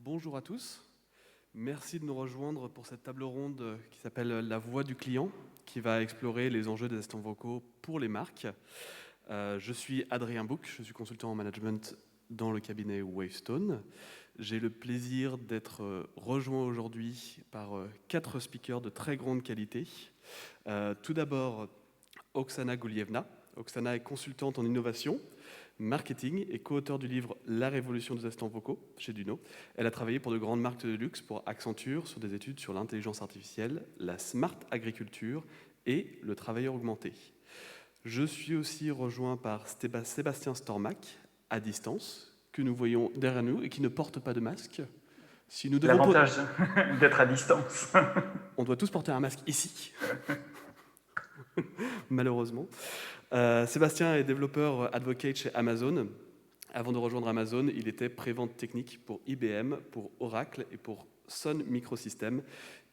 Bonjour à tous. Merci de nous rejoindre pour cette table ronde qui s'appelle La voix du client, qui va explorer les enjeux des assistants vocaux pour les marques. Je suis Adrien Bouc, je suis consultant en management dans le cabinet Wavestone. J'ai le plaisir d'être rejoint aujourd'hui par 4 speakers de très grande qualité. Tout d'abord, Oksana Goulievna. Oksana est consultante en innovation, marketing et co-auteur du livre La révolution des assistants vocaux chez Duno. Elle a travaillé pour de grandes marques de luxe, pour Accenture, sur des études sur l'intelligence artificielle, la smart agriculture et le travailleur augmenté. Je suis aussi rejoint par Sébastien Stormack, à distance, que nous voyons derrière nous et qui ne porte pas de masque. Si nous devons L'avantage d'être à distance. On doit tous porter un masque ici, malheureusement. Sébastien est développeur advocate chez Amazon. Avant de rejoindre Amazon, il était prévente technique pour IBM, pour Oracle et pour Sun Microsystems.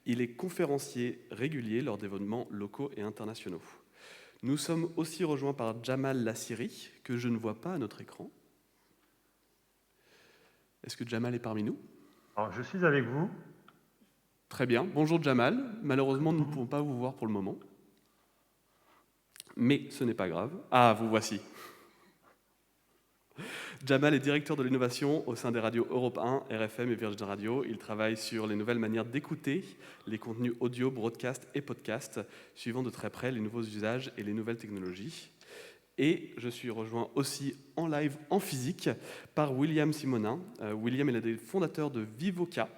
Il est conférencier régulier lors d'événements locaux et internationaux. Nous sommes aussi rejoints par Jamal Lassiri, que je ne vois pas à notre écran. Est-ce que Jamal est parmi nous? Alors, je suis avec vous. Très bien. Bonjour Jamal. Malheureusement, nous ne pouvons pas vous voir pour le moment. Mais ce n'est pas grave. Ah, vous voici. Jamal est directeur de l'innovation au sein des radios Europe 1, RFM et Virgin Radio. Il travaille sur les nouvelles manières d'écouter les contenus audio, broadcast et podcast, suivant de très près les nouveaux usages et les nouvelles technologies. Et je suis rejoint aussi en live, en physique, par William Simonin. William est l'un des fondateurs de Vivoca,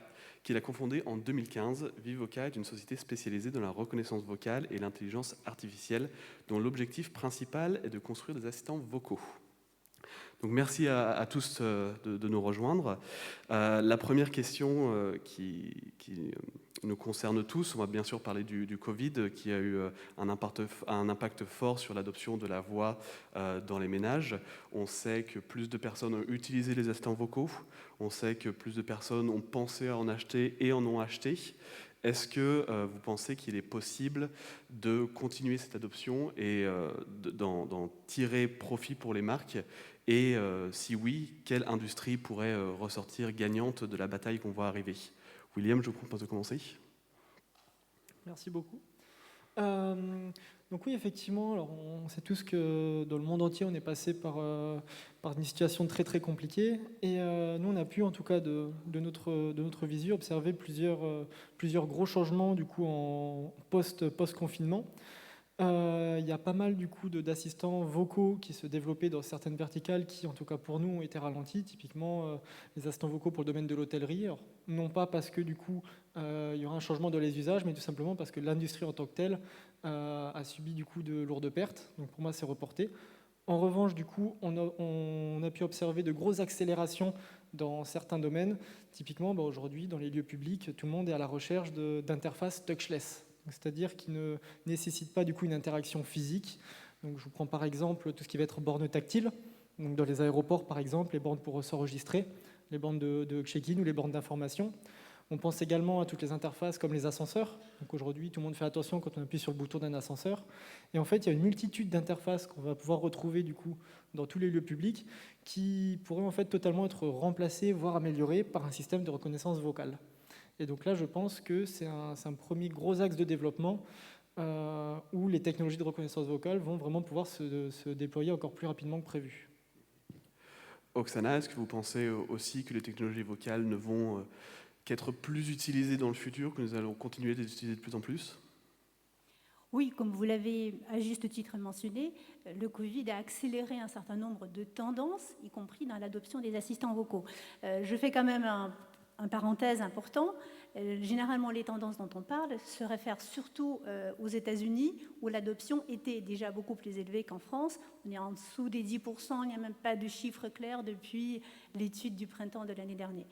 qu'il a cofondé en 2015. Vivoca est une société spécialisée dans la reconnaissance vocale et l'intelligence artificielle, dont l'objectif principal est de construire des assistants vocaux. Donc merci à tous de nous rejoindre. La première question qui nous concerne tous, on va bien sûr parler du Covid, qui a eu un impact fort sur l'adoption de la voix dans les ménages. On sait que plus de personnes ont utilisé les assistants vocaux, on sait que plus de personnes ont pensé à en acheter et en ont acheté. Est-ce que vous pensez qu'il est possible de continuer cette adoption et d'en tirer profit pour les marques? Et si oui, quelle industrie pourrait ressortir gagnante de la bataille qu'on voit arriver? William, je vous propose de commencer. Merci beaucoup. Donc oui, effectivement, alors on sait tous que dans le monde entier, on est passé par une situation très très compliquée. Et nous, on a pu, en tout cas de notre visu, observer plusieurs gros changements du coup en post-confinement. Il y a pas mal du coup d'assistants vocaux qui se développaient dans certaines verticales qui, en tout cas pour nous, ont été ralentis. Typiquement, les assistants vocaux pour le domaine de l'hôtellerie. Alors, non pas parce que du coup il y aura un changement dans les usages, mais tout simplement parce que l'industrie en tant que telle a subi du coup de lourdes pertes. Donc pour moi, c'est reporté. En revanche, du coup, on a pu observer de grosses accélérations dans certains domaines. Typiquement, aujourd'hui, dans les lieux publics, tout le monde est à la recherche d'interfaces touchless. C'est-à-dire qui ne nécessite pas du coup une interaction physique. Donc, je vous prends par exemple tout ce qui va être bornes tactiles. Donc, dans les aéroports, par exemple, les bornes pour s'enregistrer, les bornes de check-in ou les bornes d'information. On pense également à toutes les interfaces comme les ascenseurs. Donc aujourd'hui, tout le monde fait attention quand on appuie sur le bouton d'un ascenseur. Et en fait, il y a une multitude d'interfaces qu'on va pouvoir retrouver du coup dans tous les lieux publics qui pourraient en fait totalement être remplacées, voire améliorées par un système de reconnaissance vocale. Et donc là, je pense que c'est un premier gros axe de développement où les technologies de reconnaissance vocale vont vraiment pouvoir se déployer encore plus rapidement que prévu. Oksana, est-ce que vous pensez aussi que les technologies vocales ne vont qu'être plus utilisées dans le futur, que nous allons continuer de les utiliser de plus en plus? Oui, comme vous l'avez à juste titre mentionné, le Covid a accéléré un certain nombre de tendances, y compris dans l'adoption des assistants vocaux. Je fais quand même un parenthèse important. Généralement, les tendances dont on parle se réfèrent surtout aux États-Unis, où l'adoption était déjà beaucoup plus élevée qu'en France. On est en dessous des 10%, il n'y a même pas de chiffre clair depuis l'étude du printemps de l'année dernière.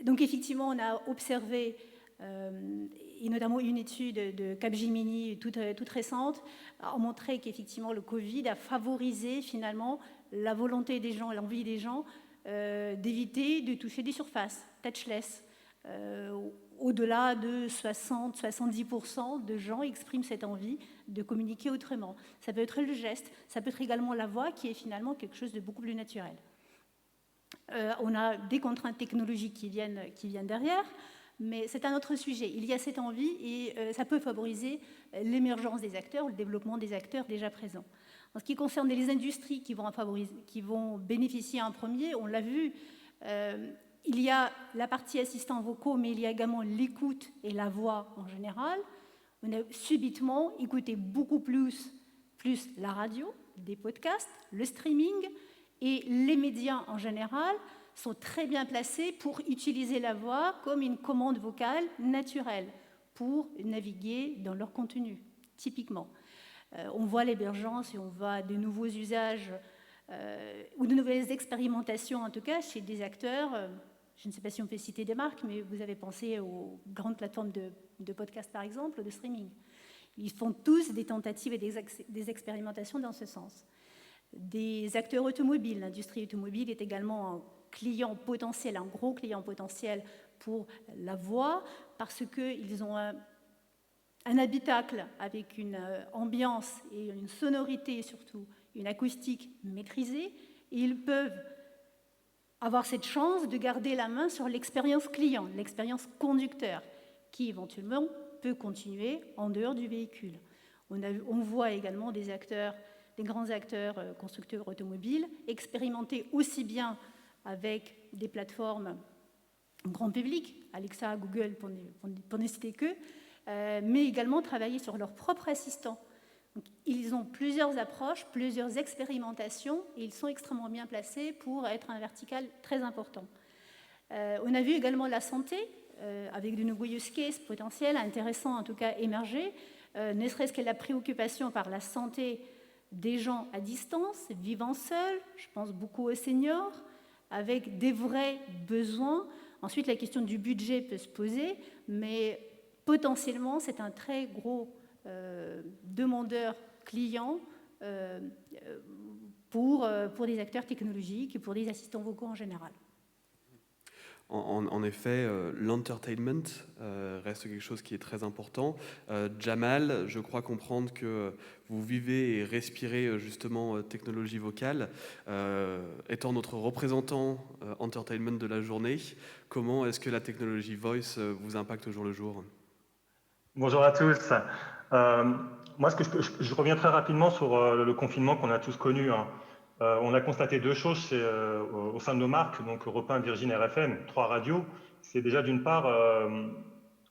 Donc effectivement, on a observé, et notamment une étude de Capgemini toute récente, a montré qu'effectivement le Covid a favorisé finalement la volonté des gens, l'envie des gens d'éviter de toucher des surfaces touchless. Au-delà de 60-70% de gens expriment cette envie de communiquer autrement. Ça peut être le geste, ça peut être également la voix qui est finalement quelque chose de beaucoup plus naturel. On a des contraintes technologiques qui viennent derrière, mais c'est un autre sujet. Il y a cette envie et ça peut favoriser l'émergence des acteurs, le développement des acteurs déjà présents. En ce qui concerne les industries qui vont bénéficier en premier, on l'a vu, il y a la partie assistants vocaux, mais il y a également l'écoute et la voix en général. On a subitement écouté beaucoup plus la radio, des podcasts, le streaming, et les médias en général sont très bien placés pour utiliser la voix comme une commande vocale naturelle pour naviguer dans leur contenu, typiquement. On voit l'émergence et on voit de nouveaux usages ou de nouvelles expérimentations, en tout cas, chez des acteurs. Je ne sais pas si on peut citer des marques, mais vous avez pensé aux grandes plateformes de podcast, par exemple, ou de streaming. Ils font tous des tentatives et des expérimentations dans ce sens. Des acteurs automobiles, l'industrie automobile est également un client potentiel, un gros client potentiel pour la voix, parce qu'ils ont un habitacle avec une ambiance et une sonorité, surtout une acoustique maîtrisée, et ils peuvent avoir cette chance de garder la main sur l'expérience client, l'expérience conducteur, qui éventuellement peut continuer en dehors du véhicule. On voit également des grands acteurs constructeurs automobiles expérimenter aussi bien avec des plateformes grand public, Alexa, Google, pour ne citer que, mais également travailler sur leur propre assistant. Donc, ils ont plusieurs approches, plusieurs expérimentations, et ils sont extrêmement bien placés pour être un vertical très important. On a vu également la santé, avec de nouveaux use cases potentiels, intéressants en tout cas émerger, ne serait-ce que la préoccupation par la santé des gens à distance, vivant seuls, je pense beaucoup aux seniors, avec des vrais besoins. Ensuite, la question du budget peut se poser, mais potentiellement, c'est un très gros demandeur client pour des acteurs technologiques et pour des assistants vocaux en général. En effet, l'entertainment reste quelque chose qui est très important. Jamal, je crois comprendre que vous vivez et respirez justement technologie vocale. Étant notre représentant entertainment de la journée, comment est-ce que la technologie voice vous impacte au jour le jour ? Bonjour à tous. Moi, je reviens très rapidement sur le confinement qu'on a tous connu. On a constaté deux choses au sein de nos marques, donc Europe 1, Virgin, RFM, 3 radios. C'est déjà d'une part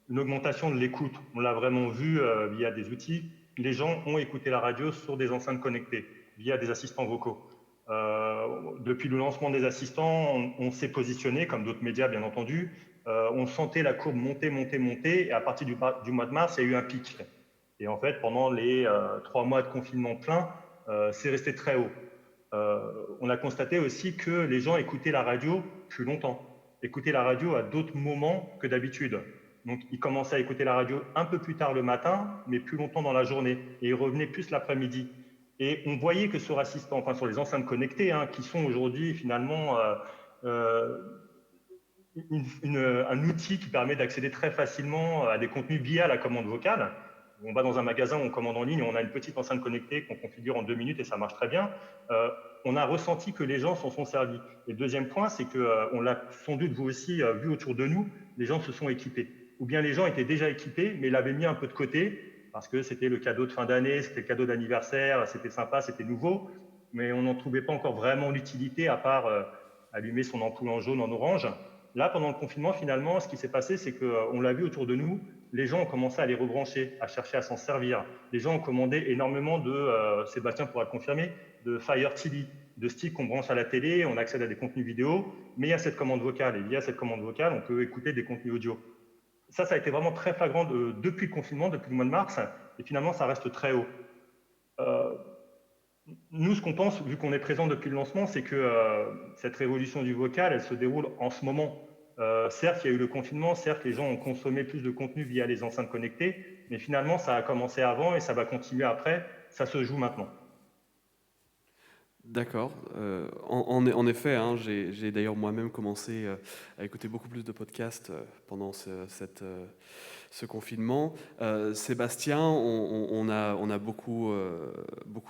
une augmentation de l'écoute. On l'a vraiment vu via des outils. Les gens ont écouté la radio sur des enceintes connectées, via des assistants vocaux. Depuis le lancement des assistants, on s'est positionné, comme d'autres médias bien entendu. On sentait la courbe monter, et à partir du mois de mars, il y a eu un pic. Et en fait, pendant les 3 mois de confinement plein, c'est resté très haut. On a constaté aussi que les gens écoutaient la radio plus longtemps, écoutaient la radio à d'autres moments que d'habitude. Donc, ils commençaient à écouter la radio un peu plus tard le matin, mais plus longtemps dans la journée, et ils revenaient plus l'après-midi. Et on voyait que sur les enceintes connectées, qui sont aujourd'hui finalement un outil qui permet d'accéder très facilement à des contenus via la commande vocale. On va dans un magasin, on commande en ligne, on a une petite enceinte connectée qu'on configure en 2 minutes et ça marche très bien. On a ressenti que les gens s'en sont servis. Et le deuxième point, c'est qu'on l'a sans doute vous aussi vu autour de nous, les gens se sont équipés. Ou bien les gens étaient déjà équipés, mais l'avaient mis un peu de côté, parce que c'était le cadeau de fin d'année, c'était le cadeau d'anniversaire, c'était sympa, c'était nouveau, mais on n'en trouvait pas encore vraiment l'utilité, à part allumer son ampoule en jaune, en orange. Là, pendant le confinement, finalement, ce qui s'est passé, c'est qu'on l'a vu autour de nous, les gens ont commencé à les rebrancher, à chercher à s'en servir. Les gens ont commandé énormément Sébastien pourra le confirmer, de Fire TV, de sticks qu'on branche à la télé, on accède à des contenus vidéo, mais il y a cette commande vocale, et via cette commande vocale, on peut écouter des contenus audio. Ça a été vraiment très flagrant depuis le confinement, depuis le mois de mars, et finalement, ça reste très haut. Nous, ce qu'on pense, vu qu'on est présent depuis le lancement, c'est que cette révolution du vocal, elle se déroule en ce moment. Certes, il y a eu le confinement, certes, les gens ont consommé plus de contenu via les enceintes connectées, mais finalement, ça a commencé avant et ça va continuer après. Ça se joue maintenant. D'accord. En effet, j'ai d'ailleurs moi-même commencé à écouter beaucoup plus de podcasts pendant ce confinement. Sébastien, on a beaucoup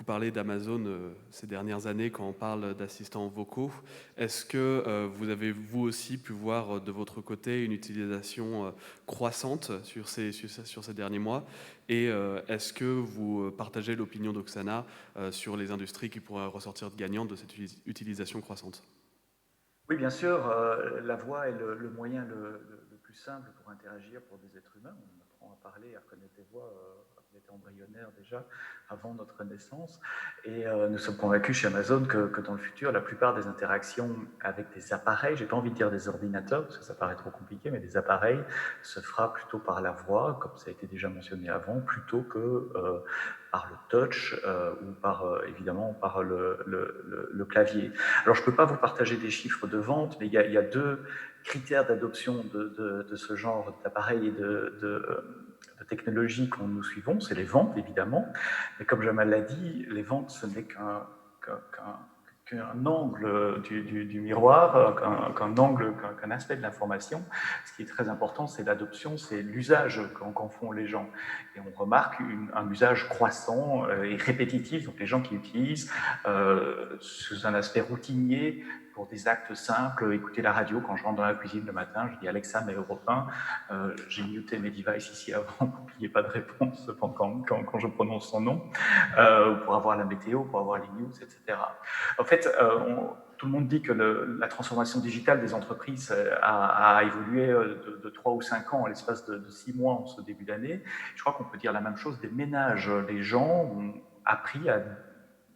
parlé d'Amazon ces dernières années quand on parle d'assistants vocaux. Est-ce que vous avez, vous aussi, pu voir de votre côté une utilisation croissante sur ces derniers mois? Et est-ce que vous partagez l'opinion d'Oksana sur les industries qui pourraient ressortir gagnantes de cette utilisation croissante? Oui, bien sûr, la voix est le moyen le plus simple pour interagir pour des êtres humains. On apprend à parler, à reconnaître des voix, on était embryonnaire déjà avant notre naissance. Et nous sommes convaincus chez Amazon que dans le futur, la plupart des interactions avec des appareils, j'ai pas envie de dire des ordinateurs, parce que ça paraît trop compliqué, mais des appareils, se fera plutôt par la voix, comme ça a été déjà mentionné avant, plutôt que par le touch ou évidemment par le clavier. Alors je ne peux pas vous partager des chiffres de vente, mais il y a deux critères d'adoption de ce genre d'appareil et de technologie que nous suivons. C'est les ventes, évidemment, mais comme Jamal l'a dit, les ventes, ce n'est qu'un angle du miroir, qu'un aspect de l'information. Ce qui est très important, c'est l'adoption, c'est l'usage qu'en font les gens. Et on remarque un usage croissant et répétitif, donc les gens qui utilisent sous un aspect routinier pour des actes simples, écouter la radio quand je rentre dans la cuisine le matin, je dis Alexa, mais Europe 1, j'ai muté mes devices ici avant pour qu'il n'y ait pas de réponse quand je prononce son nom, pour avoir la météo, pour avoir les news, etc. En fait, tout le monde dit que la transformation digitale des entreprises a évolué de 3 ou 5 ans à l'espace de 6 mois en ce début d'année. Je crois qu'on peut dire la même chose des ménages. Les gens ont appris à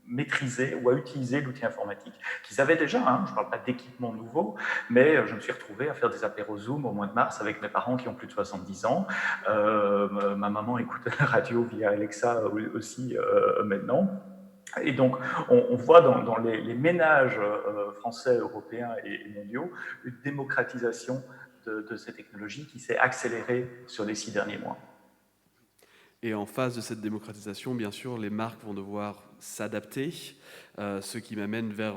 maîtriser ou à utiliser l'outil informatique qu'ils avaient déjà, je ne parle pas d'équipement nouveau, mais je me suis retrouvé à faire des apéros Zoom au mois de mars avec mes parents qui ont plus de 70 ans. Ma maman écoute la radio via Alexa aussi maintenant. Et donc, on voit dans les ménages français, européens et mondiaux une démocratisation de ces technologies qui s'est accélérée sur les 6 derniers mois. Et en face de cette démocratisation, bien sûr, les marques vont devoir s'adapter. Ce qui m'amène vers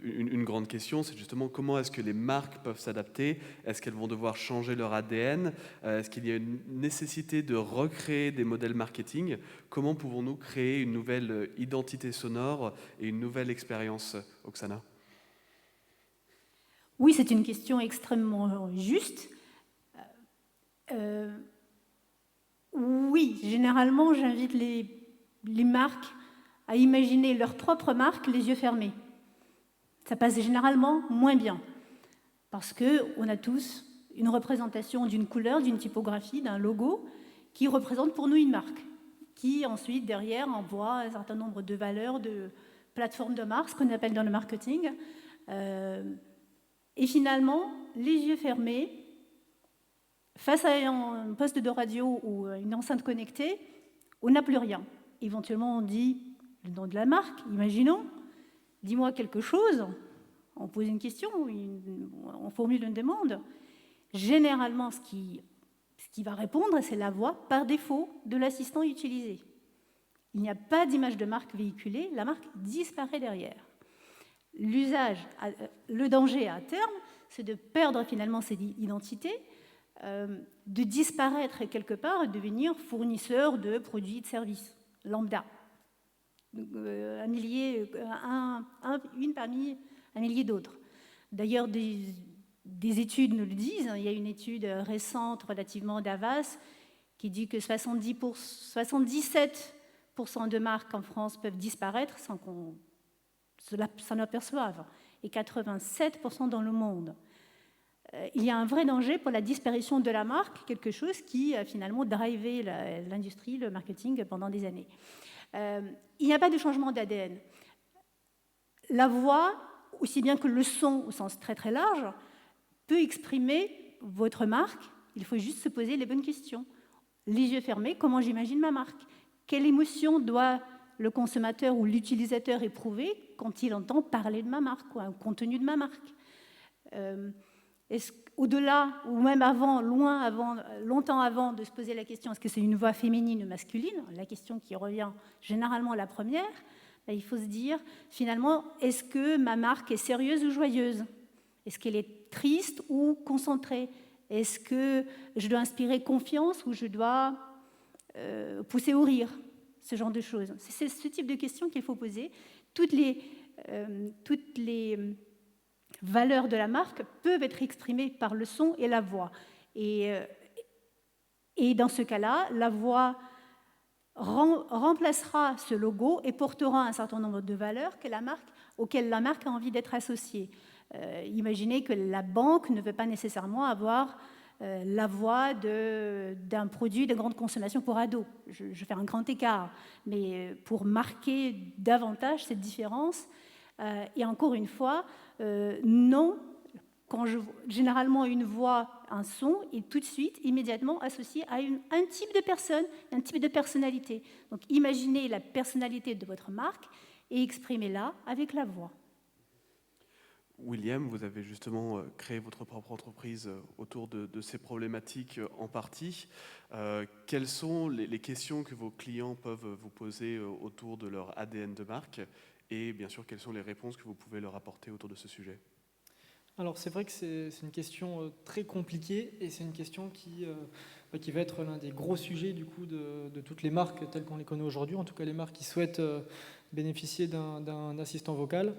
une grande question, c'est justement comment est-ce que les marques peuvent s'adapter? Est-ce qu'elles vont devoir changer leur ADN? Est-ce qu'il y a une nécessité de recréer des modèles marketing? Comment pouvons-nous créer une nouvelle identité sonore et une nouvelle expérience, Oksana? Oui, c'est une question extrêmement juste. Oui, généralement, j'invite les marques à imaginer leur propre marque les yeux fermés. Ça passe généralement moins bien, parce qu'on a tous une représentation d'une couleur, d'une typographie, d'un logo, qui représente pour nous une marque, qui ensuite, derrière, envoie un certain nombre de valeurs, de plateformes de marque, ce qu'on appelle dans le marketing. Et finalement, les yeux fermés, face à un poste de radio ou une enceinte connectée, on n'a plus rien. Éventuellement, on dit le nom de la marque, imaginons, dis-moi quelque chose, on pose une question, on formule une demande. Généralement, ce qui va répondre, c'est la voix par défaut de l'assistant utilisé. Il n'y a pas d'image de marque véhiculée, la marque disparaît derrière. Le danger à terme, c'est de perdre finalement cette identité, de disparaître quelque part et devenir fournisseur de produits et de services lambda. Une parmi un millier d'autres. D'ailleurs, des études nous le disent. Il y a une étude récente relativement d'Avas qui dit que 77% de marques en France peuvent disparaître sans qu'on s'en aperçoive, et 87% dans le monde. Il y a un vrai danger pour la disparition de la marque, quelque chose qui a finalement drivé l'industrie, le marketing pendant des années. Il n'y a pas de changement d'ADN. La voix, aussi bien que le son au sens très très large, peut exprimer votre marque. Il faut juste se poser les bonnes questions. Les yeux fermés, comment j'imagine ma marque? Quelle émotion doit le consommateur ou l'utilisateur éprouver quand il entend parler de ma marque ou un contenu de ma marque? Est-ce au-delà, ou même longtemps avant de se poser la question est-ce que c'est une voix féminine ou masculine, la question qui revient généralement la première, il faut se dire finalement, est-ce que ma marque est sérieuse ou joyeuse? Est-ce qu'elle est triste ou concentrée? Est-ce que je dois inspirer confiance ou je dois pousser au rire? Ce genre de choses. C'est ce type de questions qu'il faut poser. Toutes les valeurs de la marque peuvent être exprimées par le son et la voix. Et dans ce cas-là, la voix remplacera ce logo et portera un certain nombre de valeurs auxquelles la marque a envie d'être associée. Imaginez que la banque ne veut pas nécessairement avoir la voix d'un produit de grande consommation pour ados. Je fais un grand écart, mais pour marquer davantage cette différence. Et encore une fois, non, généralement une voix, un son est tout de suite, immédiatement associé à un type de personne, un type de personnalité. Donc imaginez la personnalité de votre marque et exprimez-la avec la voix. William, vous avez justement créé votre propre entreprise autour de ces problématiques en partie. Quelles sont les questions que vos clients peuvent vous poser autour de leur ADN de marque? Et bien sûr, quelles sont les réponses que vous pouvez leur apporter autour de ce sujet? Alors c'est vrai que c'est une question très compliquée et c'est une question qui va être l'un des gros sujets du coup de toutes les marques telles qu'on les connaît aujourd'hui, en tout cas les marques qui souhaitent bénéficier d'un assistant vocal.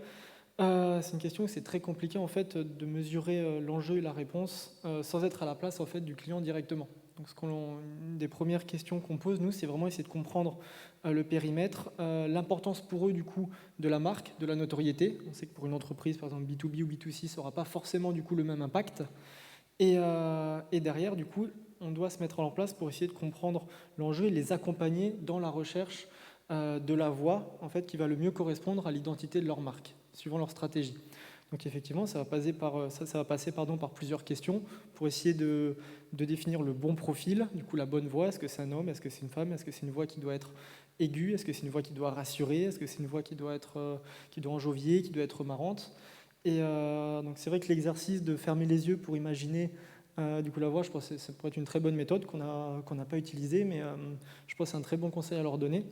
C'est une question où c'est très compliqué en fait de mesurer l'enjeu et la réponse sans être à la place en fait du client directement. Donc une des premières questions qu'on pose nous, c'est vraiment essayer de comprendre le périmètre, l'importance pour eux du coup de la marque, de la notoriété. On sait que pour une entreprise par exemple B2B ou B2C, ça n'aura pas forcément du coup le même impact. Et derrière du coup, on doit se mettre en place pour essayer de comprendre l'enjeu et les accompagner dans la recherche de la voix en fait qui va le mieux correspondre à l'identité de leur marque, suivant leur stratégie. Donc effectivement, ça va passer par plusieurs questions pour essayer de définir le bon profil, du coup la bonne voix. Est-ce que c'est un homme? Est-ce que c'est une femme? Est-ce que c'est une voix qui doit être aiguë? Est-ce que c'est une voix qui doit rassurer? Est-ce que c'est une voix qui doit enjovier, qui doit être marrante? Et donc c'est vrai que l'exercice de fermer les yeux pour imaginer du coup la voix, je pense que ça pourrait être une très bonne méthode qu'on n'a pas utilisée, mais je pense que c'est un très bon conseil à leur donner.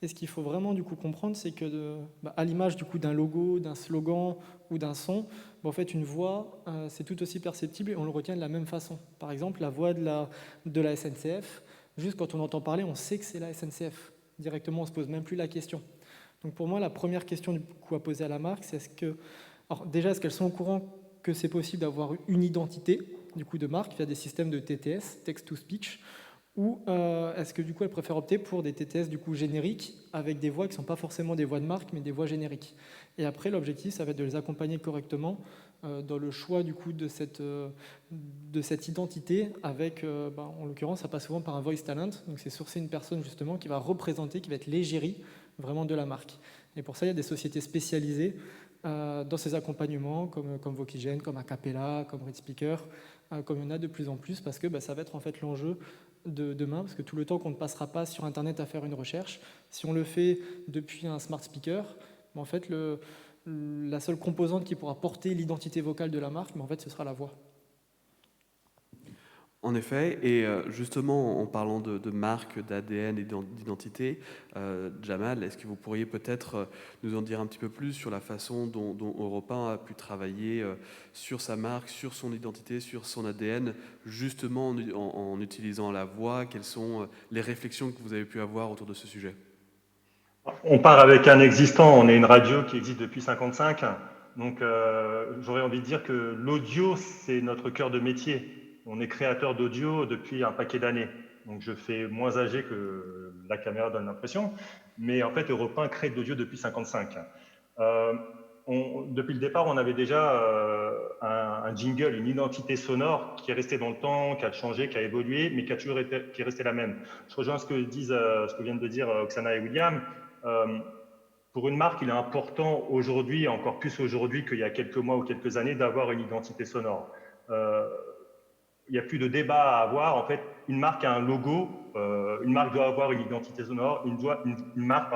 Et ce qu'il faut vraiment du coup comprendre, c'est que à l'image du coup d'un logo, d'un slogan ou d'un son, en fait une voix c'est tout aussi perceptible et on le retient de la même façon. Par exemple, la voix de la SNCF, juste quand on entend parler, on sait que c'est la SNCF. Directement, on se pose même plus la question. Donc pour moi, la première question du coup à poser à la marque, c'est est-ce qu'elles sont au courant que c'est possible d'avoir une identité du coup de marque via des systèmes de TTS, text to speech, ou est-ce que du coup elles préfèrent opter pour des TTS du coup génériques avec des voix qui ne sont pas forcément des voix de marque mais des voix génériques. Et après l'objectif ça va être de les accompagner correctement dans le choix du coup de cette identité avec en l'occurrence ça passe souvent par un voice talent, donc c'est sourcer une personne justement qui va représenter, qui va être l'égérie vraiment de la marque. Et pour ça il y a des sociétés spécialisées dans ces accompagnements comme Vocigène, comme Acapella, comme Read Speaker, comme il y en a de plus en plus parce que ça va être en fait l'enjeu de demain, parce que tout le temps qu'on ne passera pas sur Internet à faire une recherche, si on le fait depuis un smart speaker, en fait, la seule composante qui pourra porter l'identité vocale de la marque, en fait, ce sera la voix. En effet, et justement en parlant de marque, d'ADN et d'identité, Jamal, est-ce que vous pourriez peut-être nous en dire un petit peu plus sur la façon dont Europe 1 a pu travailler sur sa marque, sur son identité, sur son ADN, justement en utilisant la voix? Quelles sont les réflexions que vous avez pu avoir autour de ce sujet? On part avec un existant, on est une radio qui existe depuis 55, donc j'aurais envie de dire que l'audio, c'est notre cœur de métier. On est créateur d'audio depuis un paquet d'années. Donc je fais moins âgé que la caméra donne l'impression, mais en fait Europe 1 crée de l'audio depuis 55. Depuis le départ, on avait déjà un jingle, une identité sonore qui est restée dans le temps, qui a changé, qui a évolué, mais qui est restée la même. Je rejoins ce que viennent de dire Oksana et William. Pour une marque, il est important aujourd'hui, encore plus aujourd'hui qu'il y a quelques mois ou quelques années, d'avoir une identité sonore. Il n'y a plus de débat à avoir. En fait, une marque a un logo, une marque doit avoir une identité sonore, une marque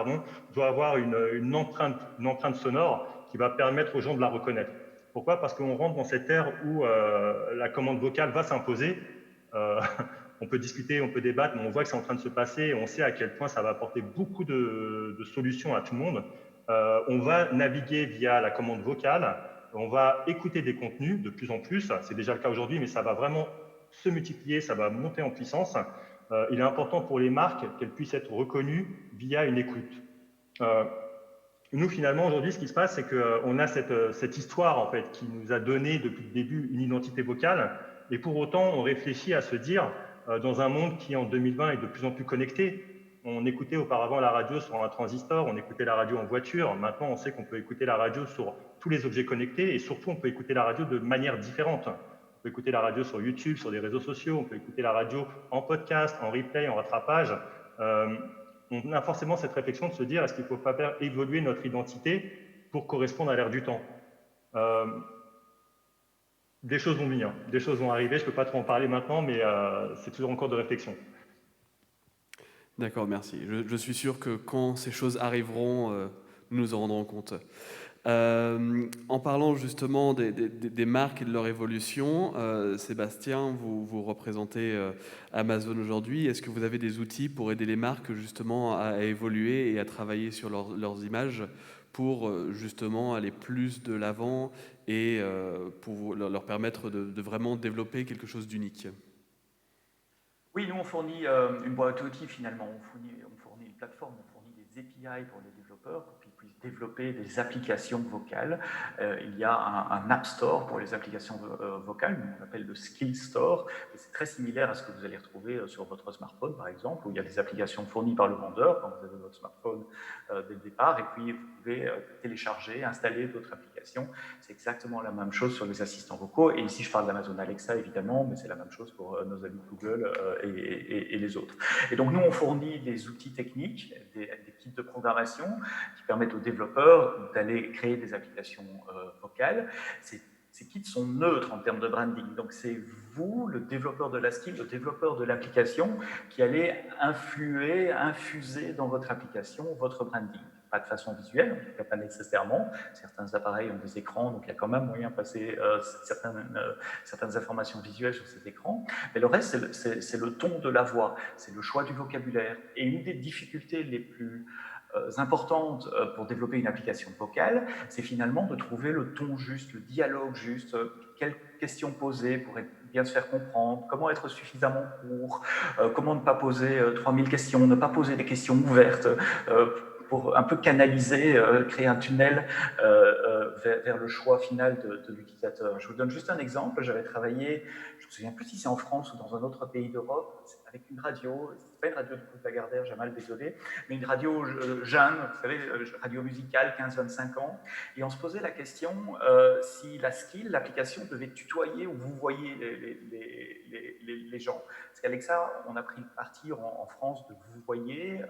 doit avoir une empreinte sonore qui va permettre aux gens de la reconnaître. Pourquoi? Parce qu'on rentre dans cette ère où la commande vocale va s'imposer. On peut discuter, on peut débattre, mais on voit que c'est en train de se passer et on sait à quel point ça va apporter beaucoup de solutions à tout le monde. On va naviguer via la commande vocale, on va écouter des contenus de plus en plus, c'est déjà le cas aujourd'hui, mais ça va vraiment se multiplier, ça va monter en puissance. Il est important pour les marques qu'elles puissent être reconnues via une écoute. Nous, finalement, aujourd'hui, ce qui se passe, c'est qu'on a cette histoire, en fait, qui nous a donné depuis le début une identité vocale, et pour autant, on réfléchit à se dire, dans un monde qui, en 2020, est de plus en plus connecté, on écoutait auparavant la radio sur un transistor, on écoutait la radio en voiture, maintenant, on sait qu'on peut écouter la radio sur tous les objets connectés, et surtout, on peut écouter la radio de manière différente. On peut écouter la radio sur YouTube, sur des réseaux sociaux, on peut écouter la radio en podcast, en replay, en rattrapage. On a forcément cette réflexion de se dire, est-ce qu'il ne faut pas faire évoluer notre identité pour correspondre à l'ère du temps? Des choses vont venir, des choses vont arriver, je ne peux pas trop en parler maintenant, mais c'est toujours encore de réflexion. D'accord, merci. Je suis sûr que quand ces choses arriveront, nous nous en rendrons compte. En parlant justement des marques et de leur évolution, Sébastien, vous représentez Amazon aujourd'hui. Est-ce que vous avez des outils pour aider les marques justement à évoluer et à travailler sur leurs images pour justement aller plus de l'avant et pour leur permettre de vraiment développer quelque chose d'unique? Oui, nous on fournit une boîte à outils finalement, on fournit une plateforme, on fournit des API pour les développeurs pour qu'ils puissent développer des applications vocales. Il y a un App Store pour les applications vocales, on appelle le Skill Store, et c'est très similaire à ce que vous allez retrouver sur votre smartphone par exemple, où il y a des applications fournies par le vendeur quand vous avez votre smartphone dès le départ, et puis vous pouvez télécharger, installer d'autres applications. C'est exactement la même chose sur les assistants vocaux, et ici je parle d'Amazon Alexa évidemment, mais c'est la même chose pour nos amis Google et les autres. Et donc nous on fournit des outils techniques, des kits de programmation qui permettent aux développeurs d'aller créer des applications vocales. Ces kits sont neutres en termes de branding, donc c'est vous, le développeur de la skill, le développeur de l'application, qui allez infuser dans votre application votre branding. Pas de façon visuelle, en tout cas pas nécessairement. Certains appareils ont des écrans, donc il y a quand même moyen de passer certaines informations visuelles sur cet écran. Mais le reste, c'est le ton de la voix, c'est le choix du vocabulaire. Et une des difficultés les plus importantes pour développer une application vocale, c'est finalement de trouver le ton juste, le dialogue juste, quelles questions poser pour bien se faire comprendre, comment être suffisamment court, comment ne pas poser 3000 questions, ne pas poser des questions ouvertes, pour un peu canaliser, créer un tunnel vers le choix final de l'utilisateur. Je vous donne juste un exemple. J'avais travaillé, je ne me souviens plus si c'est en France ou dans un autre pays d'Europe, avec une radio, c'est pas une radio du groupe Lagardère, j'ai mal désolé, mais une radio jeune, vous savez, radio musicale, 15-25 ans, et on se posait la question si la skill, l'application devait tutoyer ou vous voyez les gens. Parce qu'Alexa, on a pris le parti en France de vous voyez,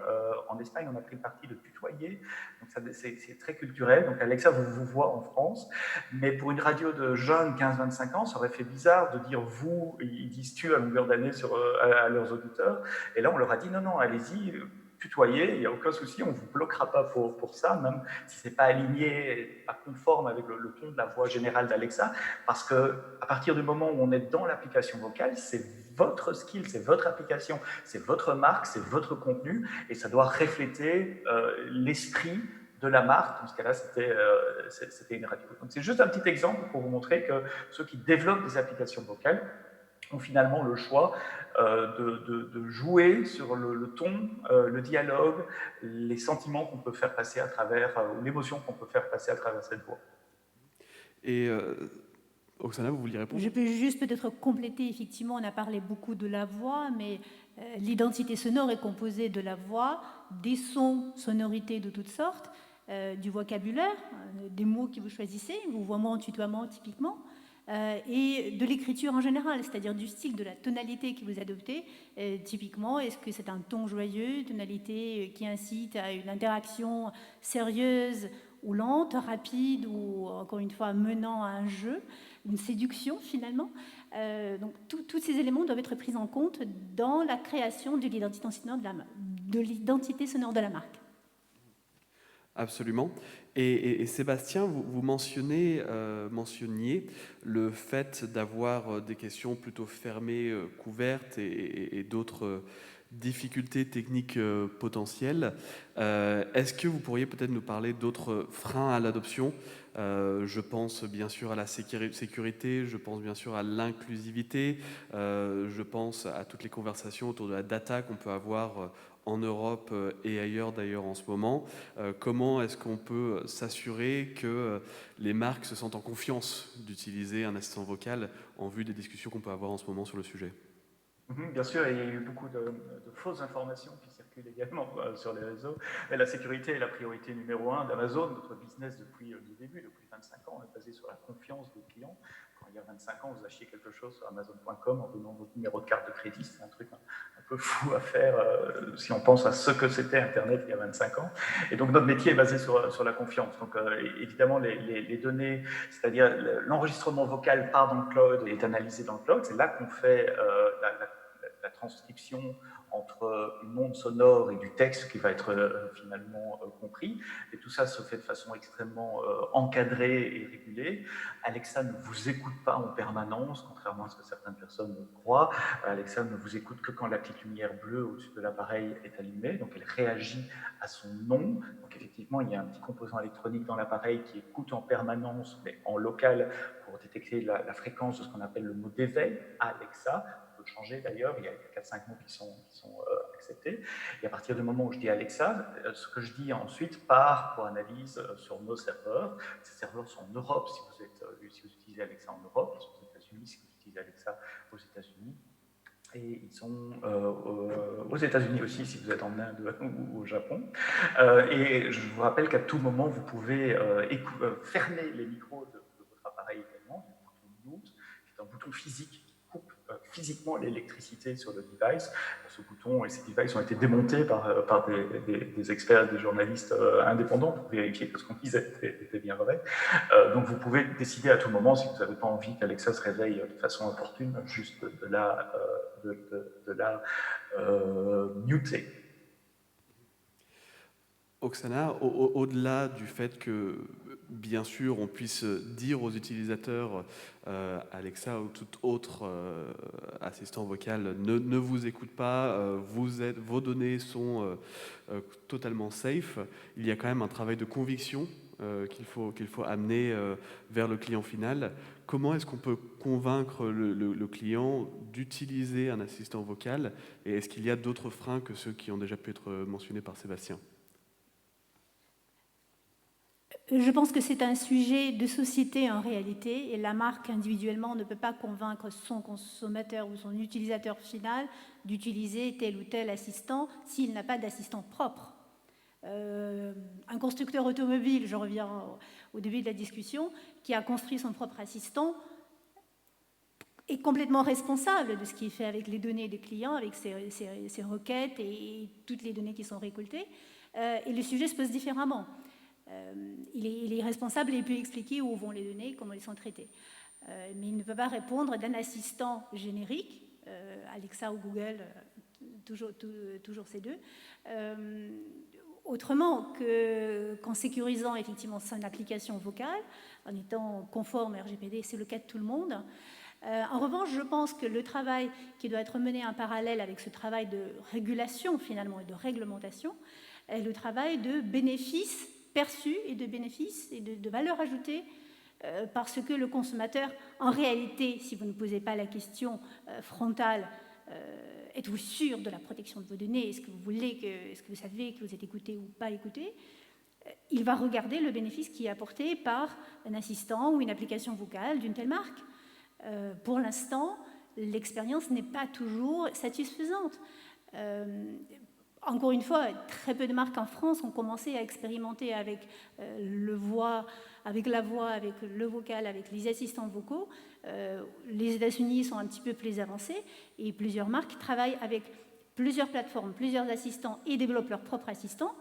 en Espagne, on a pris le parti de tutoyer, donc c'est très culturel. Donc Alexa vous voit en France, mais pour une radio de jeunes 15-25 ans, ça aurait fait bizarre de dire vous, ils disent tu à longueur d'année à leurs auditeurs, et là on leur a dit non, allez-y, tutoyer, il n'y a aucun souci, on ne vous bloquera pas pour ça, même si ce n'est pas aligné, pas conforme avec le ton de la voix générale d'Alexa, parce qu'à partir du moment où on est dans l'application vocale, c'est votre skill, c'est votre application, c'est votre marque, c'est votre contenu, et ça doit refléter l'esprit de la marque. Dans ce cas-là, c'était une radio. Donc c'est juste un petit exemple pour vous montrer que ceux qui développent des applications vocales ont finalement le choix de jouer sur le ton, le dialogue, les sentiments qu'on peut faire passer à travers, ou l'émotion qu'on peut faire passer à travers cette voix. Et Oksana, vous vouliez répondre? Je peux juste peut-être compléter, effectivement, on a parlé beaucoup de la voix, mais l'identité sonore est composée de la voix, des sons, sonorités de toutes sortes, du vocabulaire, des mots que vous choisissez, vouvoiement, tutoiement typiquement, et de l'écriture en général, c'est-à-dire du style, de la tonalité que vous adoptez. Typiquement, est-ce que c'est un ton joyeux, une tonalité qui incite à une interaction sérieuse ou lente, rapide ou, encore une fois, menant à un jeu, une séduction finalement. Donc tous ces éléments doivent être pris en compte dans la création de l'identité sonore de la marque. Absolument. Et Sébastien, vous mentionniez le fait d'avoir des questions plutôt fermées, couvertes et d'autres difficultés techniques potentielles. Est-ce que vous pourriez peut-être nous parler d'autres freins à l'adoption Je pense bien sûr à la sécurité, je pense bien sûr à l'inclusivité, je pense à toutes les conversations autour de la data qu'on peut avoir en Europe et ailleurs d'ailleurs en ce moment. Comment est-ce qu'on peut s'assurer que les marques se sentent en confiance d'utiliser un assistant vocal en vue des discussions qu'on peut avoir en ce moment sur le sujet? Bien sûr, il y a eu beaucoup de fausses informations qui circulent également sur les réseaux. Mais la sécurité est la priorité numéro 1 d'Amazon. Notre business depuis le début, depuis 25 ans, est basé sur la confiance des clients. Quand il y a 25 ans, vous achetiez quelque chose sur Amazon.com en donnant votre numéro de carte de crédit. C'est un truc un peu fou à faire si on pense à ce que c'était Internet il y a 25 ans. Et donc notre métier est basé sur la confiance. Donc évidemment, les données, c'est-à-dire l'enregistrement vocal part dans le cloud et est analysé dans le cloud. C'est là qu'on fait la transcription entre une onde sonore et du texte qui va être finalement compris. Et tout ça se fait de façon extrêmement encadrée et régulée. Alexa ne vous écoute pas en permanence, contrairement à ce que certaines personnes croient. Alexa ne vous écoute que quand la petite lumière bleue au-dessus de l'appareil est allumée. Donc elle réagit à son nom. Donc effectivement, il y a un petit composant électronique dans l'appareil qui écoute en permanence, mais en local, pour détecter la fréquence de ce qu'on appelle le mot d'éveil, Alexa. Changer d'ailleurs, il y a 4-5 mots qui sont acceptés. Et à partir du moment où je dis Alexa, ce que je dis ensuite part pour analyse sur nos serveurs. Ces serveurs sont en Europe si vous utilisez Alexa en Europe, ils sont aux États-Unis si vous utilisez Alexa aux États-Unis. Et ils sont aux États-Unis aussi si vous êtes en Inde ou au Japon. Et je vous rappelle qu'à tout moment, vous pouvez fermer les micros de votre appareil également. Il y a un bouton mute, qui est un bouton physique physiquement l'électricité sur le device. Ce bouton et ces devices ont été démontés par des experts, des journalistes indépendants pour vérifier que ce qu'on disait était bien vrai. Donc vous pouvez décider à tout moment, si vous n'avez pas envie qu'Alexa se réveille de façon opportune, juste de la muter. Oksana, au-delà du fait que, bien sûr, on puisse dire aux utilisateurs Alexa ou tout autre assistant vocal ne vous écoute pas, vos données sont totalement safe, il y a quand même un travail de conviction qu'il faut amener vers le client final. Comment est-ce qu'on peut convaincre le client d'utiliser un assistant vocal, et est-ce qu'il y a d'autres freins que ceux qui ont déjà pu être mentionnés par Sébastien? Je pense que c'est un sujet de société en réalité, et la marque individuellement ne peut pas convaincre son consommateur ou son utilisateur final d'utiliser tel ou tel assistant s'il n'a pas d'assistant propre. Un constructeur automobile, je reviens au début de la discussion, qui a construit son propre assistant, est complètement responsable de ce qu'il fait avec les données des clients, avec ses requêtes et toutes les données qui sont récoltées. Et le sujet se pose différemment. Il est responsable et il peut expliquer où vont les données, comment elles sont traitées. Mais il ne peut pas répondre d'un assistant générique, Alexa ou Google, toujours ces deux, autrement qu'en sécurisant effectivement son application vocale, en étant conforme RGPD, c'est le cas de tout le monde. En revanche, je pense que le travail qui doit être mené en parallèle avec ce travail de régulation finalement et de réglementation est le travail de bénéfices perçus et de bénéfices et de valeur ajoutée parce que le consommateur, en réalité, si vous ne posez pas la question frontale, êtes-vous sûr de la protection de vos données? Est-ce que vous savez que vous êtes écouté ou pas écouté? Il va regarder le bénéfice qui est apporté par un assistant ou une application vocale d'une telle marque. Pour l'instant, l'expérience n'est pas toujours satisfaisante. Encore une fois, très peu de marques en France ont commencé à expérimenter avec la voix, avec le vocal, avec les assistants vocaux. Les États-Unis sont un petit peu plus avancés et plusieurs marques travaillent avec plusieurs plateformes, plusieurs assistants et développent leurs propres assistants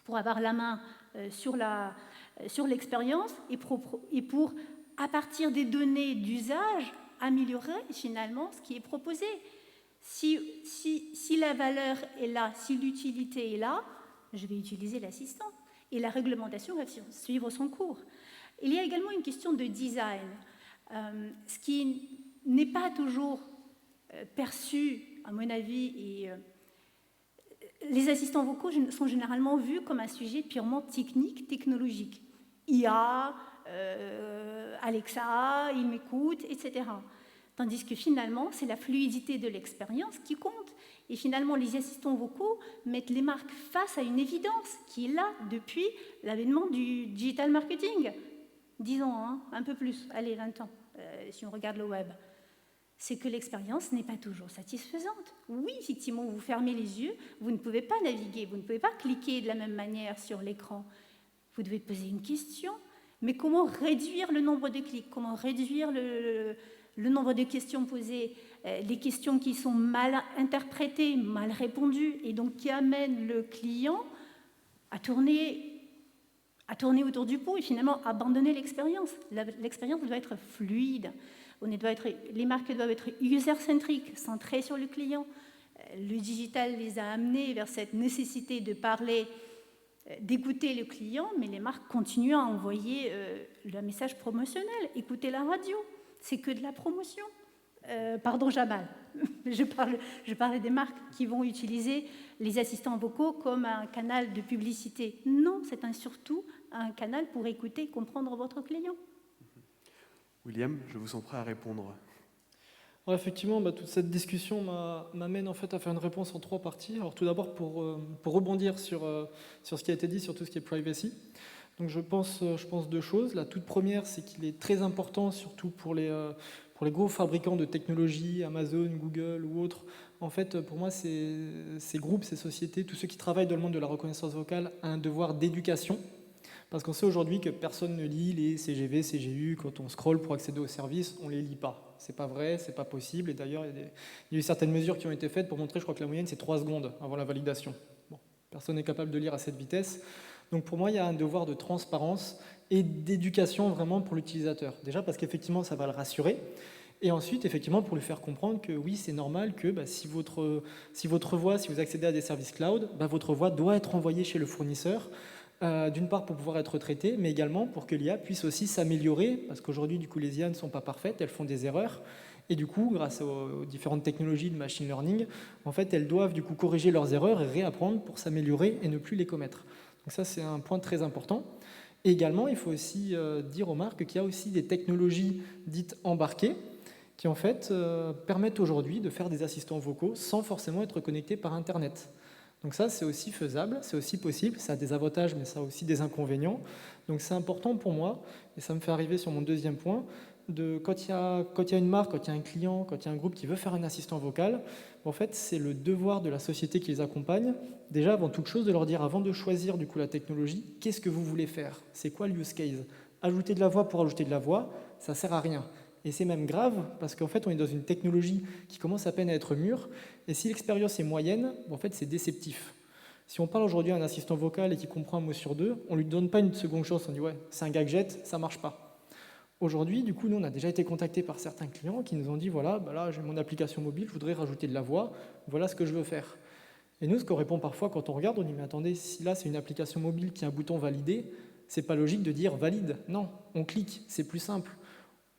pour avoir la main sur l'expérience et pour, à partir des données d'usage, améliorer finalement ce qui est proposé. Si la valeur est là, si l'utilité est là, je vais utiliser l'assistant. Et la réglementation va suivre son cours. Il y a également une question de design, ce qui n'est pas toujours perçu, à mon avis, et les assistants vocaux sont généralement vus comme un sujet purement technique, technologique. IA, Alexa, il m'écoute, etc. Tandis que finalement, c'est la fluidité de l'expérience qui compte. Et finalement, les assistants vocaux mettent les marques face à une évidence qui est là depuis l'avènement du digital marketing. 10 ans, hein, un peu plus, allez, 20 ans, si on regarde le web. C'est que l'expérience n'est pas toujours satisfaisante. Oui, effectivement, vous fermez les yeux, vous ne pouvez pas naviguer, vous ne pouvez pas cliquer de la même manière sur l'écran. Vous devez poser une question, mais comment réduire le nombre de clics? Comment réduire le nombre de questions posées, les questions qui sont mal interprétées, mal répondues, et donc qui amènent le client à tourner autour du pot et finalement abandonner l'expérience. L'expérience doit être fluide. Les marques doivent être user-centriques, centrées sur le client. Le digital les a amenés vers cette nécessité de parler, d'écouter le client, mais les marques continuent à envoyer le message promotionnel. Écoutez la radio, c'est que de la promotion. Pardon, j'abale. Je parlais des marques qui vont utiliser les assistants vocaux comme un canal de publicité. Non, c'est surtout un canal pour écouter et comprendre votre client. William, je vous sens prêt à répondre. Alors effectivement, toute cette discussion m'amène en fait à faire une réponse en 3 parties. Alors tout d'abord pour rebondir sur ce qui a été dit, sur tout ce qui est privacy. Donc je pense 2 choses. La toute première, c'est qu'il est très important, surtout pour les gros fabricants de technologies, Amazon, Google ou autres. En fait, pour moi, ces groupes, ces sociétés, tous ceux qui travaillent dans le monde de la reconnaissance vocale, ont un devoir d'éducation. Parce qu'on sait aujourd'hui que personne ne lit les CGV, CGU, quand on scrolle pour accéder aux services, on ne les lit pas. C'est pas vrai, c'est pas possible. Et d'ailleurs, il y a eu certaines mesures qui ont été faites pour montrer, je crois que la moyenne, c'est 3 secondes avant la validation. Bon, personne n'est capable de lire à cette vitesse. Donc pour moi, il y a un devoir de transparence et d'éducation vraiment pour l'utilisateur. Déjà parce qu'effectivement, ça va le rassurer. Et ensuite, effectivement, pour lui faire comprendre que oui, c'est normal que si votre voix, si vous accédez à des services cloud, votre voix doit être envoyée chez le fournisseur. D'une part pour pouvoir être traitée, mais également pour que l'IA puisse aussi s'améliorer, parce qu'aujourd'hui, du coup, les IA ne sont pas parfaites, elles font des erreurs, et du coup, grâce aux différentes technologies de machine learning, en fait, elles doivent du coup corriger leurs erreurs et réapprendre pour s'améliorer et ne plus les commettre. Donc ça, c'est un point très important. Et également, il faut aussi dire aux marques qu'il y a aussi des technologies dites embarquées, qui en fait permettent aujourd'hui de faire des assistants vocaux sans forcément être connectés par Internet. Donc ça, c'est aussi faisable, c'est aussi possible, ça a des avantages, mais ça a aussi des inconvénients. Donc c'est important pour moi, et ça me fait arriver sur mon deuxième point, quand il y a une marque, quand il y a un client, quand il y a un groupe qui veut faire un assistant vocal, en fait, c'est le devoir de la société qui les accompagne, déjà avant toute chose, de leur dire, avant de choisir du coup la technologie, qu'est-ce que vous voulez faire? C'est quoi le use case? Ajouter de la voix pour ajouter de la voix, ça ne sert à rien. Et c'est même grave, parce qu'en fait, on est dans une technologie qui commence à peine à être mûre, et si l'expérience est moyenne, en fait, c'est déceptif. Si on parle aujourd'hui à un assistant vocal et qu'il comprend un mot sur 2, on ne lui donne pas une seconde chance, on dit « ouais, c'est un gadget, ça ne marche pas ». Aujourd'hui, du coup, nous, on a déjà été contactés par certains clients qui nous ont dit « voilà, là, j'ai mon application mobile, je voudrais rajouter de la voix, voilà ce que je veux faire ». Et nous, ce qu'on répond parfois quand on regarde, on dit « mais attendez, si là, c'est une application mobile qui a un bouton valider, c'est pas logique de dire « valide ». Non, on clique, c'est plus simple.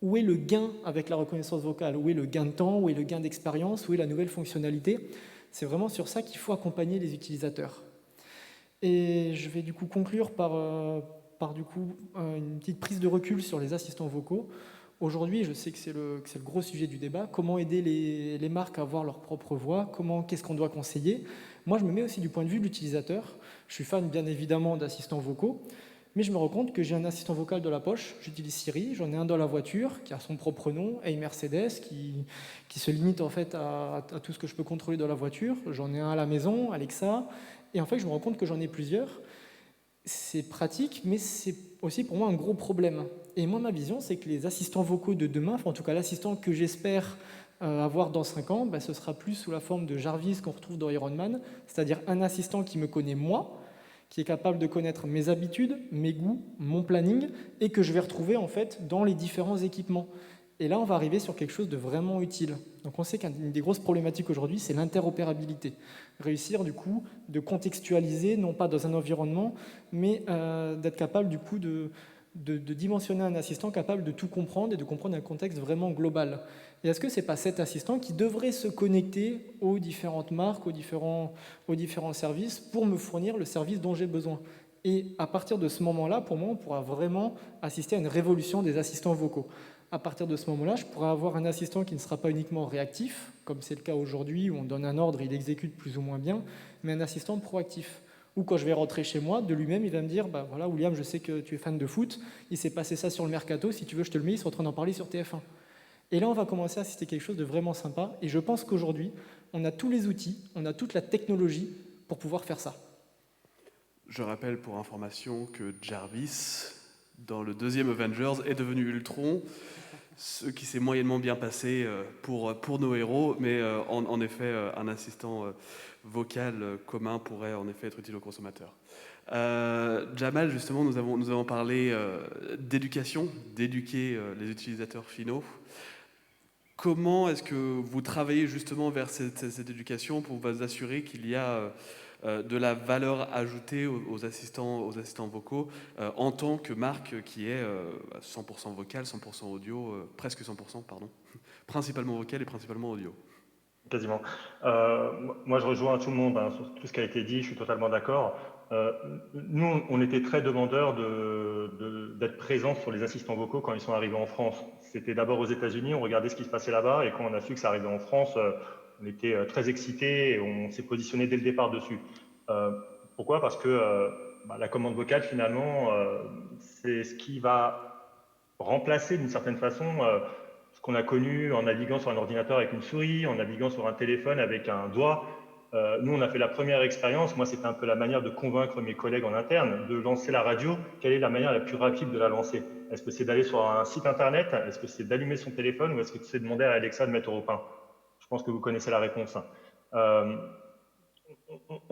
Où est le gain avec la reconnaissance vocale? Où est le gain de temps? Où est le gain d'expérience? Où est la nouvelle fonctionnalité? C'est vraiment sur ça qu'il faut accompagner les utilisateurs. Et je vais du coup conclure par une petite prise de recul sur les assistants vocaux. Aujourd'hui, je sais que c'est le gros sujet du débat. Comment aider les marques à avoir leur propre voix? Qu'est-ce qu'on doit conseiller? Moi, je me mets aussi du point de vue de l'utilisateur. Je suis fan, bien évidemment, d'assistants vocaux. Mais je me rends compte que j'ai un assistant vocal de la poche, j'utilise Siri, j'en ai un dans la voiture qui a son propre nom, Hey Mercedes, qui se limite en fait à tout ce que je peux contrôler dans la voiture. J'en ai un à la maison, Alexa, et en fait je me rends compte que j'en ai plusieurs. C'est pratique, mais c'est aussi pour moi un gros problème. Et moi, ma vision, c'est que les assistants vocaux de demain, enfin, en tout cas l'assistant que j'espère avoir dans 5 ans, ce sera plus sous la forme de Jarvis qu'on retrouve dans Iron Man, c'est-à-dire un assistant qui me connaît moi, qui est capable de connaître mes habitudes, mes goûts, mon planning, et que je vais retrouver en fait dans les différents équipements. Et là, on va arriver sur quelque chose de vraiment utile. Donc on sait qu'une des grosses problématiques aujourd'hui, c'est l'interopérabilité. Réussir du coup de contextualiser, non pas dans un environnement, mais d'être capable du coup de dimensionner un assistant capable de tout comprendre et de comprendre un contexte vraiment global. Et est-ce que ce n'est pas cet assistant qui devrait se connecter aux différentes marques, aux différents services pour me fournir le service dont j'ai besoin? Et à partir de ce moment-là, pour moi, on pourra vraiment assister à une révolution des assistants vocaux. À partir de ce moment-là, je pourrai avoir un assistant qui ne sera pas uniquement réactif, comme c'est le cas aujourd'hui, où on donne un ordre, il exécute plus ou moins bien, mais un assistant proactif. Ou quand je vais rentrer chez moi, de lui-même, il va me dire « voilà, William, je sais que tu es fan de foot, il s'est passé ça sur le mercato, si tu veux, je te le mets, ils sont en train d'en parler sur TF1. » Et là, on va commencer à assister à quelque chose de vraiment sympa. Et je pense qu'aujourd'hui, on a tous les outils, on a toute la technologie pour pouvoir faire ça. Je rappelle pour information que Jarvis, dans le deuxième Avengers, est devenu Ultron, ce qui s'est moyennement bien passé pour nos héros, mais en effet, un assistant vocal commun pourrait en effet être utile aux consommateurs. Jamal, justement, nous avons parlé d'éducation, d'éduquer les utilisateurs finaux. Comment est-ce que vous travaillez justement vers cette éducation pour vous assurer qu'il y a de la valeur ajoutée aux assistants vocaux en tant que marque qui est 100% vocal, 100% audio, presque 100%, pardon, principalement vocal et principalement audio? Quasiment. Moi, je rejoins tout le monde sur tout ce qui a été dit, je suis totalement d'accord. Nous, on était très demandeurs d'être présents sur les assistants vocaux quand ils sont arrivés en France. C'était d'abord aux États-Unis, on regardait ce qui se passait là-bas, et quand on a su que ça arrivait en France, on était très excités et on s'est positionné dès le départ dessus. Pourquoi? Parce que la commande vocale, finalement, c'est ce qui va remplacer d'une certaine façon ce qu'on a connu en naviguant sur un ordinateur avec une souris, en naviguant sur un téléphone avec un doigt. Nous, on a fait la première expérience. Moi, c'était un peu la manière de convaincre mes collègues en interne de lancer la radio. Quelle est la manière la plus rapide de la lancer? Est-ce que c'est d'aller sur un site internet? Est-ce que c'est d'allumer son téléphone? Ou est-ce que c'est de demander à Alexa de mettre Europe 1? Je pense que vous connaissez la réponse. On